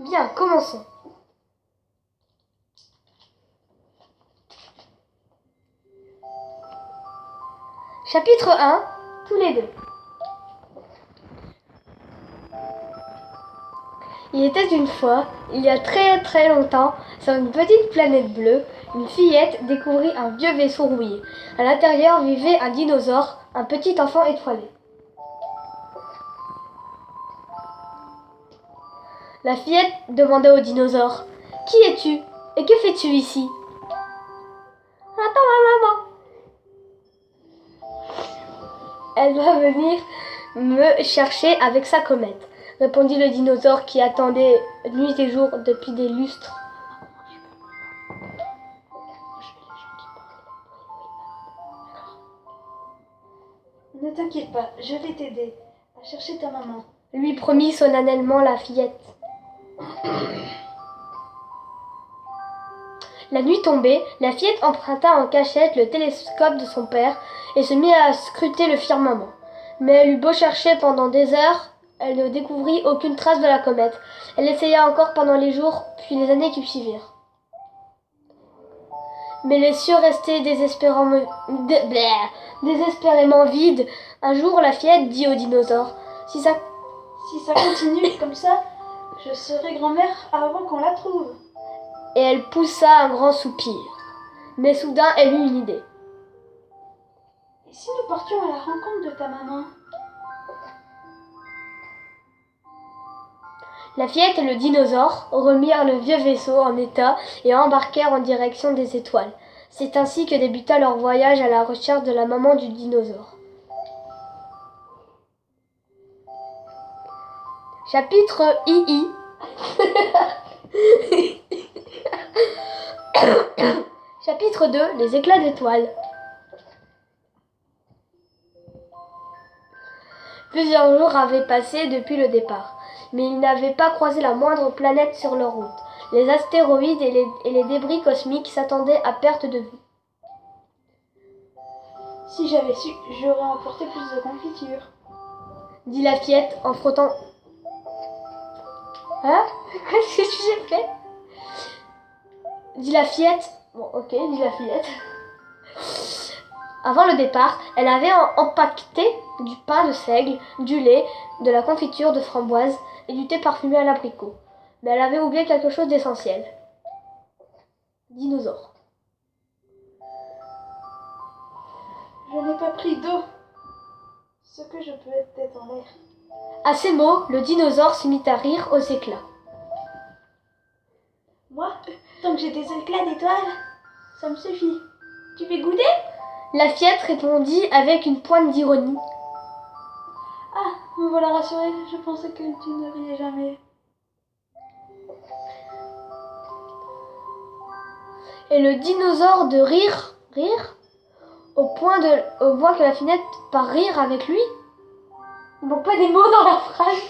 Bien, commençons. Chapitre 1, tous les deux. Il était une fois, il y a très très longtemps, sur une petite planète bleue, une fillette découvrit un vieux vaisseau rouillé. À l'intérieur vivait un dinosaure, un petit enfant étoilé. La fillette demanda au dinosaure: « Qui es-tu et que fais-tu ici ?»« Attends ma maman. Elle va venir me chercher avec sa comète, » répondit le dinosaure qui attendait nuit et jour depuis des lustres. Ne t'inquiète pas, je vais t'aider à chercher ta maman, lui promit solennellement la fillette. La nuit tombée, la fillette emprunta en cachette le télescope de son père et se mit à scruter le firmament. Mais elle eut beau chercher pendant des heures, elle ne découvrit aucune trace de la comète. Elle essaya encore pendant les jours, puis les années qui suivirent. Mais les cieux restaient désespérément vides. Un jour, la fillette dit au dinosaure: « Si ça continue comme ça, je serai grand-mère avant qu'on la trouve. » Et elle poussa un grand soupir. Mais soudain, elle eut une idée. « Et si nous partions à la rencontre de ta maman ?» La fillette et le dinosaure remirent le vieux vaisseau en état et embarquèrent en direction des étoiles. C'est ainsi que débuta leur voyage à la recherche de la maman du dinosaure. Chapitre II. Chapitre 2. Les éclats d'étoiles. Plusieurs jours avaient passé depuis le départ, mais ils n'avaient pas croisé la moindre planète sur leur route. Les astéroïdes et les débris cosmiques s'attendaient à perte de vue. « Si j'avais su, j'aurais emporté plus de confiture, » dit la fillette en frottant. Hein? Qu'est-ce que j'ai fait? Dit la fillette. Bon, ok, dit la fillette. Avant le départ, elle avait empaqueté du pain de seigle, du lait, de la confiture de framboise et du thé parfumé à l'abricot. Mais elle avait oublié quelque chose d'essentiel. Dinosaure. Je n'ai pas pris d'eau. Ce que je peux être en l'air. À ces mots, le dinosaure se mit à rire aux éclats. Moi, tant que j'ai des éclats d'étoiles, ça me suffit. Tu veux goûter? La fillette répondit avec une pointe d'ironie. Ah, me voilà rassurée, je pensais que tu ne riais jamais. Et le dinosaure de rire, au point que la fillette par rire avec lui. Il manque pas des mots dans la phrase.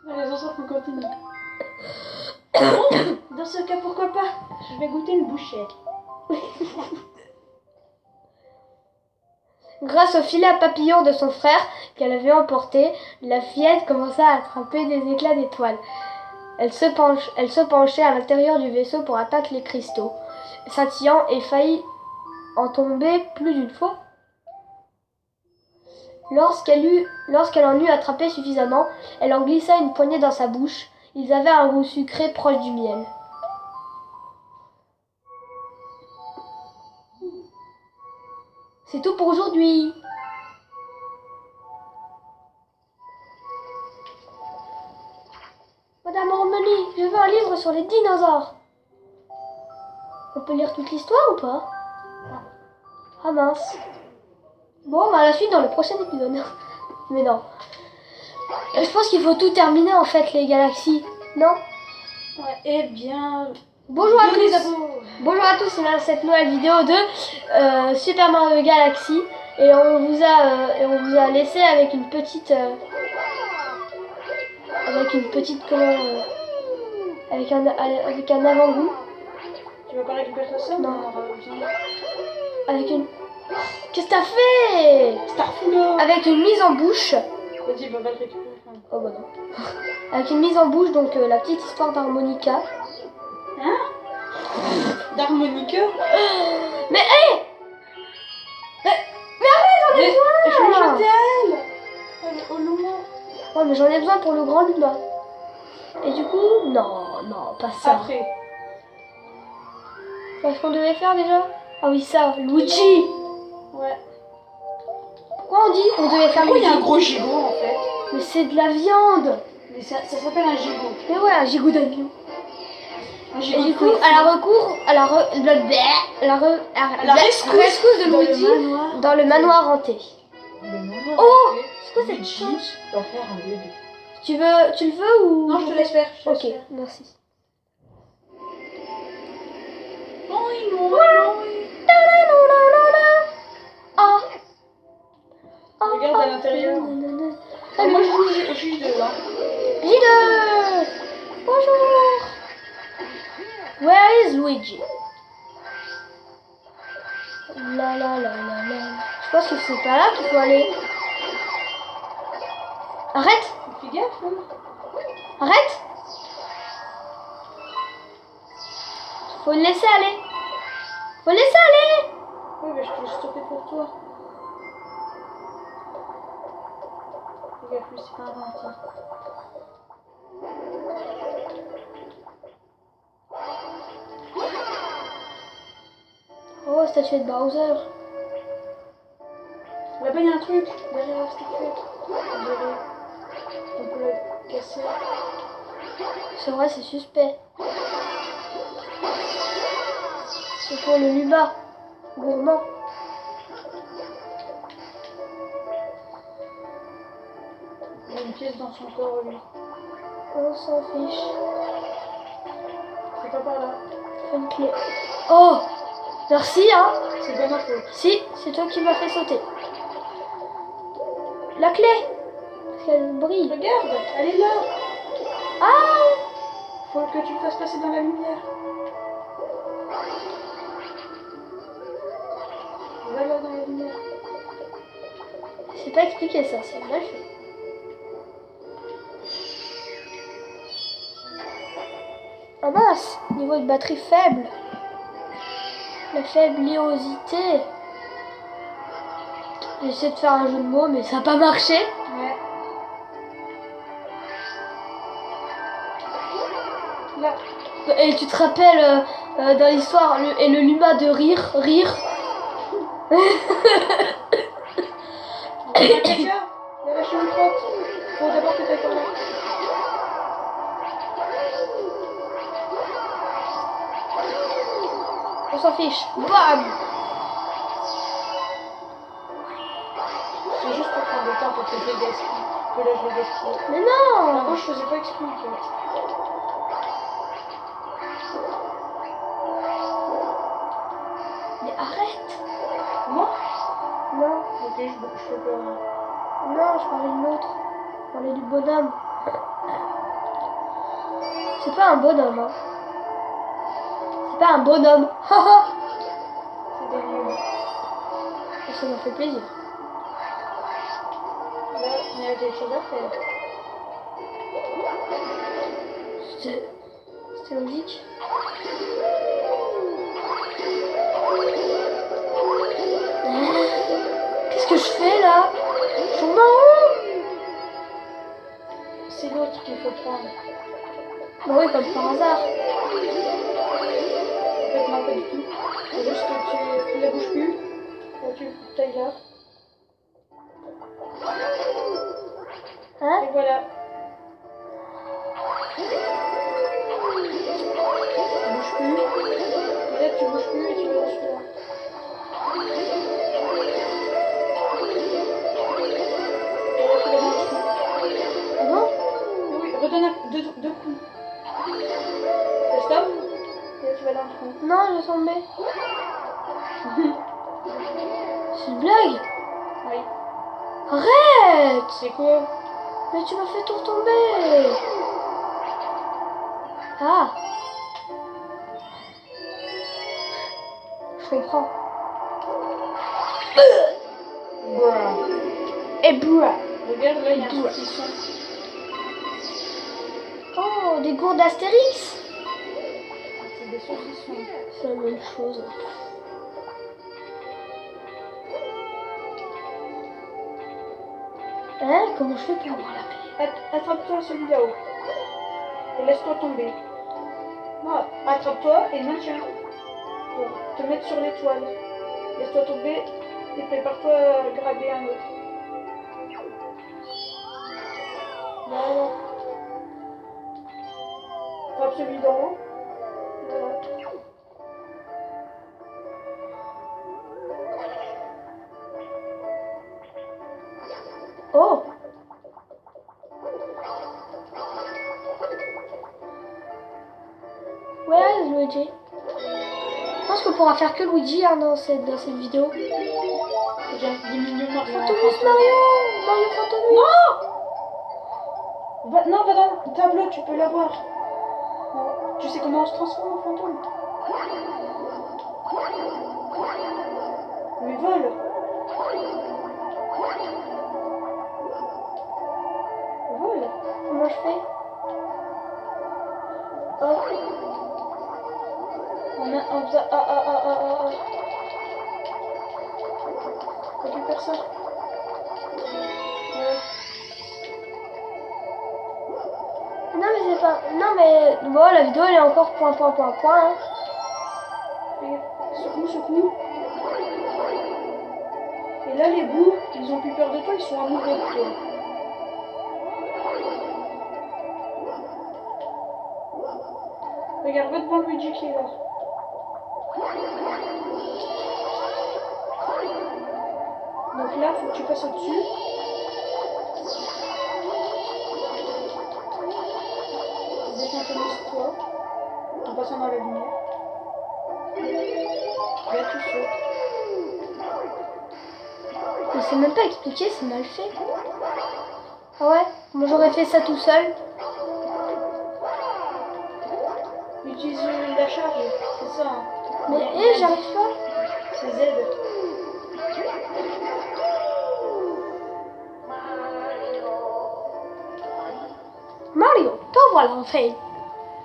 Allez, on s'en fout, continue. Bon, dans ce cas, pourquoi pas? Je vais goûter une bouchée. Grâce au filet à papillons de son frère qu'elle avait emporté, la fillette commença à attraper des éclats d'étoiles. Elle se penchait à l'intérieur du vaisseau pour atteindre les cristaux, scintillant, et faillit en tomber plus d'une fois. Lorsqu'elle en eut attrapé suffisamment, elle en glissa une poignée dans sa bouche. Ils avaient un goût sucré proche du miel. C'est tout pour aujourd'hui. Madame Romani, je veux un livre sur les dinosaures. On peut lire toute l'histoire ou pas? Ah mince. Bon, bah la suite dans le prochain épisode. Mais non. Je pense qu'il faut tout terminer en fait, les galaxies. Non? Ouais, eh bien... Bonjour à tous. Bonjour à tous, c'est cette nouvelle vidéo de Super Mario Galaxy. Et on vous a laissé avec une petite... avec un avant-goût. Tu veux parler quelque chose? Non. Avec une... Qu'est-ce que t'as fait? Starfoulo. Avec une mise en bouche Vas-y, va le récupérer. Oh bah non. Avec une mise en bouche, donc la petite histoire d'harmonica. Hein? D'harmonica? Mais hé mais arrête, j'en ai Je besoin. l'ai jeté à elle. Elle est au loin. Ouais, mais j'en ai besoin pour le grand Luma. Et du coup, non, pas ça. Après. Qu'est-ce qu'on devait faire déjà? Ah oui, ça, Luigi. Ouais. Pourquoi on dit on devait faire Pourquoi il y a un Luigi? gros gigot en fait? Mais c'est de la viande. Mais ça s'appelle un gigot. Mais ouais, un gigot d'agneau. Un Et gigot du de coup, poulet. elle a recours à la rescousse de Luigi dans le manoir hanté. Le manoir. Oh, est-ce que c'est Luigi va faire un bébé. tu le veux ou? Non, je te laisse faire. Ok, merci. Ah. Regarde à l'intérieur. Ah, Moi je joue J2 hein. J2. Bonjour. Where is Luigi? La la la la la. Je pense que c'est pas là qu'il faut aller. Arrête. Fais gaffe hein. Arrête. Faut le laisser aller. Faut le laisser aller. Oui mais je te laisse stopper pour toi. Fais gaffe, lui c'est pas un gentil. Oh, statuette Bowser. Là-bas il y a un truc derrière la statuette. On dirait. On peut la casser. C'est vrai, c'est suspect. C'est pour le Luma. Gourmand. Il y a une pièce dans son corps lui. On s'en fiche. C'est pas par là. Faut une clé. Oh, merci, hein. C'est pas ma faute. Si, c'est toi qui m'as fait sauter. La clé. Parce qu'elle brille. Regarde, elle est là. Ah. Faut que tu le fasses passer dans la lumière. Va là dans la lumière. Je sais pas expliquer ça, c'est mal fait. Ah mince, niveau de batterie faible. La faiblosité. J'ai essayé de faire un jeu de mots, mais ça n'a pas marché. Ouais. Là. Et tu te rappelles dans l'histoire, le Luma de rire. Il y a quelqu'un. Il y a la chaîne crotte. Faut d'abord que tu ailles par là. On s'en fiche. Bam. C'est juste pour prendre le temps pour que je le gaspille. Que là je le gaspille. Mais non. Avant je faisais pas exprès en fait. Mais arrête. Moi? Non, Ok, je fais pas. non, je parlais de l'autre. Je parlais du bonhomme. C'est pas un bonhomme, hein. C'est pas un bonhomme. Haha. C'est des nuls. Ça m'a fait plaisir. Là, il y a des choses à faire. C'était logique. Qu'est-ce que je fais là? Je tourne en rond. C'est l'autre qu'il faut prendre. Bah oui, comme par hasard. En fait, non, pas du tout. Faut juste que tu la bouges plus. Là, tu tailles là. Hein? Et voilà. Tu bouges plus. Et là, tu bouges plus et tu vas dans celui-là. Et là, tu vas dans celui-là. Ah bon? Oui, redonne deux coups. Et stop. Et là, tu vas dans le trou. Non, j'ai tombé. C'est une blague? Oui. Arrête! C'est quoi? Mais tu m'as fait tout retomber. Ah. Je comprends. Bruh. Et bruh. Regarde là, il y a un saucisson. Oh, des gourdes d'Astérix. C'est des saucissons. C'est la même chose. Hein? Comment je fais pour avoir la clé? Attrape-toi celui là-haut. Et laisse-toi tomber. Non, attrape-toi et maintiens. Pour te mettre sur l'étoile. Laisse-toi tomber et prépare-toi à graber un autre. Voilà. Attrape celui d'en haut. Voilà. Oh! Where is Luigi? Je pense qu'on pourra faire que Luigi hein, dans cette vidéo. J'ai des millions Mario. Fantomus Mario! Mario Fantomus! Non, va dans le tableau, tu peux l'avoir. Tu sais comment on se transforme en fantôme? Mais vole! Vole! Comment je fais? Oh. On faisait récupère ça. Non mais c'est pas... Non mais... Bon, la vidéo elle est encore point. Hein. Secoue. Et là les bouts, ils ont plus peur de toi, ils sont amoureux de toi. Regarde, va devant Luigi qui est là. Donc là, faut que tu passes au-dessus. Décompose-toi en passant dans la lumière. Là, tu sautes. Mais c'est même pas expliqué, c'est mal fait. Ah ouais? Moi j'aurais fait ça tout seul. Utilise la charge, c'est ça. Hein. Mais j'arrive pas. C'est Z. Mario, toi voilà en fait.